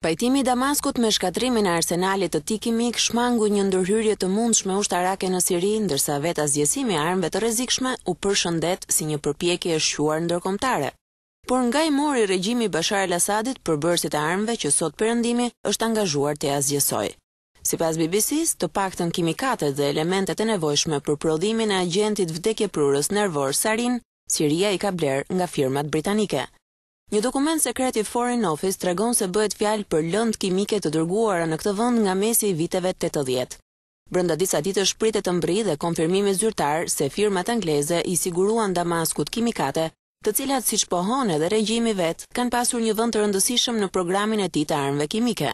Pajtimi i Damaskut me shkatrimin e arsenalit të tij kimik shmangu një ndërhyrje të mundshme ushtarake në Siri, ndërsa vetë zgjesimi i armëve të rrezikshme u përshëndet si një përpjekje e shquar ndërkombëtare. Por nga i mori regjimi Bashar al-Assadit, përbërësit e armëve që sot Perëndimi është angazhuar të zgjesojë. Sipas BBC-s, të paktën kimikatet dhe elementet e nevojshme për prodhimin e agentit vdekjeprurës nervor sarin, Siria i ka bler nga firmat britanike. Një dokument sekret i Foreign Office tregon se bëhet fjalë për lëndë kimike të dërguara në këtë vend nga mesi i viteve 80. Brenda disa ditësh pritet të mbri dhe konfirmimi zyrtar se firmat angleze i siguruan Damaskut kimikate, të cilat siç pohon edhe regjimi vet, kanë pasur një vend të rëndësishëm në programin e tij të armëve kimike.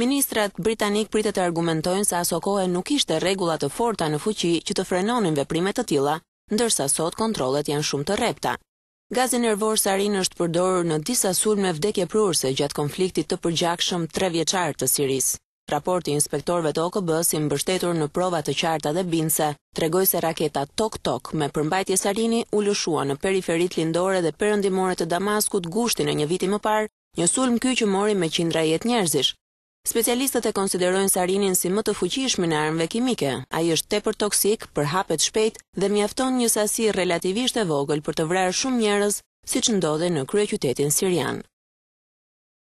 Ministrat britanik pritet të argumentojnë se aso kohë nuk ishte rregulla të forta në fuqi që të frenonin veprime të tilla, ndërsa sot kontrollet janë shumë të rrepta. Gazi nervor sarin është përdorur në disa sulme vdekjeprurëse gjatë konfliktit të përgjakshëm 3 vjeçar të Sirisë. Raporti i inspektorëve të OKB-s i mbështetur në prova të qarta dhe bindëse tregoi se raketa Tok-Tok me përmbajtje sarini u lëshua në periferitë lindore dhe perëndimore të Damaskut gushtin e një viti më parë, një sulm ky që mori me qindra jetë njerëzish. Specialistët e konsiderojnë sarinin si më të fuqishmin e armëve kimike. Ai është tepër toksik, përhapet shpejt dhe mjafton një sasi relativisht e vogël për të vrarë shumë njerëz, siç ndodhi në kryeqytetin sirian.